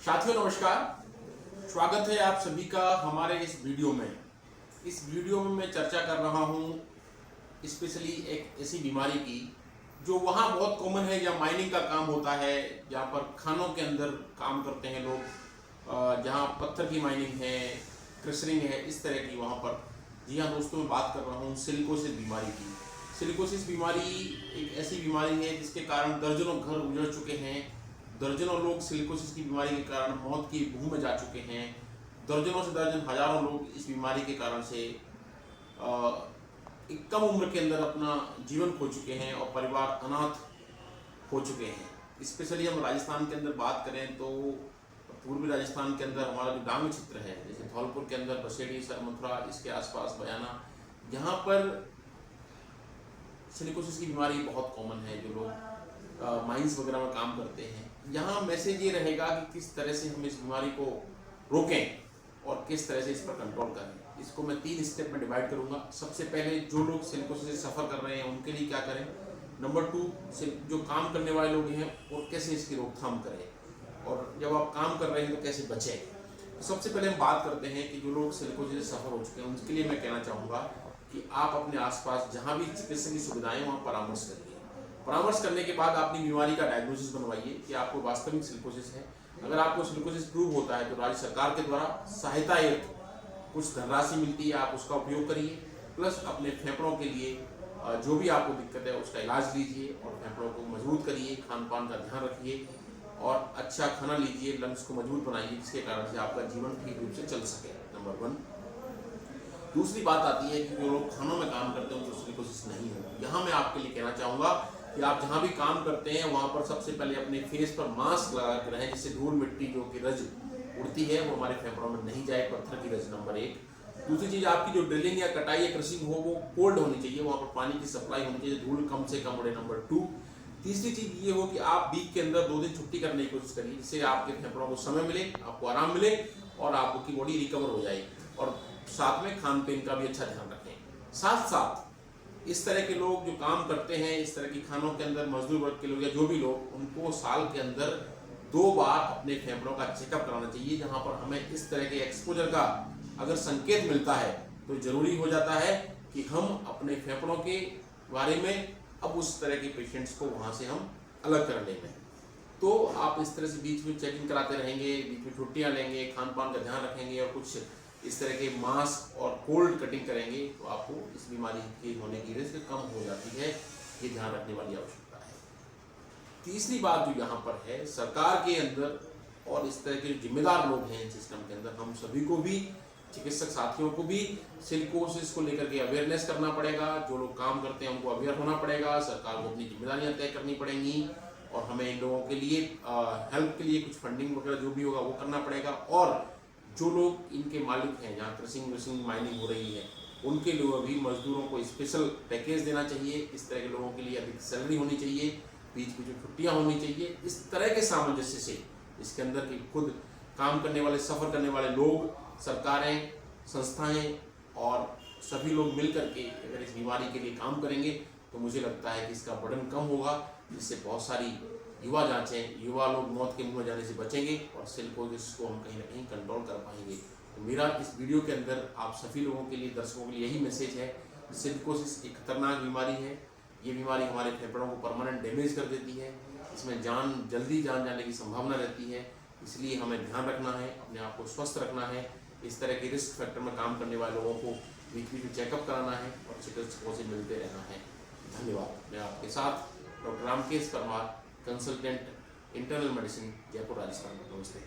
साथियों नमस्कार। स्वागत है आप सभी का हमारे इस वीडियो में। इस वीडियो में मैं चर्चा कर रहा हूँ स्पेशली एक ऐसी बीमारी की जो वहाँ बहुत कॉमन है, जहाँ माइनिंग का काम होता है, जहाँ पर खानों के अंदर काम करते हैं लोग, जहाँ पत्थर की माइनिंग है, क्रशरिंग है, इस तरह की वहाँ पर। जी हाँ दोस्तों, मैं बात कर रहा हूँ सिलिकोसिस बीमारी की। सिलिकोसिस बीमारी एक ऐसी बीमारी है जिसके कारण दर्जनों घर उजड़ चुके हैं। दर्जनों लोग सिलिकोसिस की बीमारी के कारण मौत की मुंह में जा चुके हैं। दर्जनों से दर्जन हजारों लोग इस बीमारी के कारण से एक कम उम्र के अंदर अपना जीवन खो चुके हैं और परिवार अनाथ हो चुके हैं। स्पेशली हम राजस्थान के अंदर बात करें तो पूर्वी राजस्थान के अंदर हमारा जो डांग क्षेत्र है, जैसे धौलपुर के अंदर बसेड़ी, सरमथुरा, इसके आसपास बयाना, यहाँ पर सिलिकोसिस की बीमारी बहुत कॉमन है। जो लोग माइंस वगैरह में काम करते हैं, यहाँ मैसेज ये रहेगा कि किस तरह से हम इस बीमारी को रोकें और किस तरह से इस पर कंट्रोल करें। इसको मैं 3 स्टेप में डिवाइड करूंगा। सबसे पहले जो लोग सिलिकोसिस से सफ़र कर रहे हैं उनके लिए क्या करें। नंबर 2, जो काम करने वाले लोग हैं और कैसे इसकी रोकथाम करें, और जब आप काम कर रहे हैं तो कैसे बचें। तो सबसे पहले हम बात करते हैं कि जो लोग सिलिकोसिस से सफ़र हो चुके हैं उनके लिए मैं कहना चाहूँगा कि आप अपने आसपास जहाँ भी चिकित्सा की सुविधाएं वहाँ परामर्श करिए। परामर्श करने के बाद अपनी बीमारी का डायग्नोसिस बनवाइए कि आपको वास्तविक सिलिकोसिस है। अगर आपको सिलिकोसिस प्रूव होता है तो राज्य सरकार के द्वारा सहायता कुछ धनराशि मिलती है, आप उसका उपयोग करिए। प्लस अपने फेफड़ों के लिए जो भी आपको दिक्कत है उसका इलाज लीजिए और फेफड़ों को मजबूत करिए, खान पान का ध्यान रखिए और अच्छा खाना लीजिए, लंग्स को मजबूत बनाइए, जिसके कारण से आपका जीवन ठीक रूप से चल सके। नंबर 1। दूसरी बात आती है कि जो लोग खानों में काम करते हैं उनको सिलिकोसिस नहीं हो। यहाँ मैं आपके लिए कहना चाहूँगा कि आप जहाँ भी काम करते हैं वहाँ पर सबसे पहले अपने फेस पर मास्क लगा कर रहें, जिससे धूल मिट्टी जो कि रज उड़ती है वो हमारे फेफड़ों में नहीं जाए, पत्थर की रज। नंबर 1। दूसरी चीज़, आपकी जो ड्रिलिंग या कटाई या क्रशिंग हो वो कोल्ड होनी चाहिए, वहाँ पर पानी की सप्लाई होनी चाहिए, धूल कम से कम उड़े। नंबर 2। तीसरी चीज़ ये हो कि आप वीक के अंदर 2 दिन छुट्टी करने की कोशिश करिए, जिससे आपके फेफड़ों को समय मिले, आपको आराम मिले और आपकी बॉडी रिकवर हो जाएगी। और साथ में खान पीन का भी अच्छा ध्यान रखें। साथ साथ इस तरह के लोग जो काम करते हैं, इस तरह की खानों के अंदर मजदूर वर्ग के लोग या जो भी लोग, उनको साल के अंदर 2 बार अपने फेफड़ों का चेकअप कराना चाहिए। जहां पर हमें इस तरह के एक्सपोजर का अगर संकेत मिलता है तो जरूरी हो जाता है कि हम अपने फेफड़ों के बारे में अब उस तरह के पेशेंट्स को वहां से हम अलग कर लेंगे। तो आप इस तरह से बीच में चेकिंग कराते रहेंगे, बीच में छुट्टियां लेंगे, खान पान का ध्यान रखेंगे और कुछ इस तरह के मास्क और कोल्ड कटिंग करेंगे तो आपको इस बीमारी के होने की रिस्क कम हो जाती है। ये ध्यान रखने वाली आवश्यकता है। तीसरी बात जो यहाँ पर है, सरकार के अंदर और इस तरह के जिम्मेदार लोग हैं सिस्टम के अंदर, हम सभी को भी, चिकित्सक साथियों को भी सिलिकोसिस को लेकर के अवेयरनेस करना पड़ेगा। जो लोग काम करते हैं उनको अवेयर होना पड़ेगा, सरकार को अपनी जिम्मेदारियां तय करनी पड़ेंगी और हमें इन लोगों के लिए हेल्प के लिए कुछ फंडिंग वगैरह जो भी होगा वो करना पड़ेगा। और जो लोग इनके मालिक हैं, जहाँ क्रशिंग माइनिंग हो रही है, उनके लिए भी मजदूरों को स्पेशल पैकेज देना चाहिए। इस तरह के लोगों के लिए अधिक सैलरी होनी चाहिए, बीच बीच में छुट्टियाँ होनी चाहिए। इस तरह के सामंजस्य से इसके अंदर की खुद काम करने वाले, सफ़र करने वाले लोग, सरकारें, संस्थाएं और सभी लोग मिल करके अगर इस बीमारी के लिए काम करेंगे तो मुझे लगता है कि इसका बर्डन कम होगा, जिससे बहुत सारी युवा लोग मौत के मुंह में जाने से बचेंगे और सिलिकोसिस को हम कहीं ना कहीं कंट्रोल कर पाएंगे। तो मेरा इस वीडियो के अंदर आप सभी लोगों के लिए, दर्शकों के लिए यही मैसेज है। सिलिकोसिस एक खतरनाक बीमारी है। ये बीमारी हमारे फेफड़ों को परमानेंट डैमेज कर देती है। इसमें जल्दी जान जाने की संभावना रहती है। इसलिए हमें ध्यान रखना है, अपने आप को स्वस्थ रखना है। इस तरह के रिस्क फैक्टर में काम करने वाले लोगों को बीच बीच में चेकअप कराना है और चिकित्सकों से मिलते रहना है। धन्यवाद। मैं आपके साथ doctor Ramkesh Parmar, consultant internal medicine, Jaipur, Rajasthan. नमस्ते।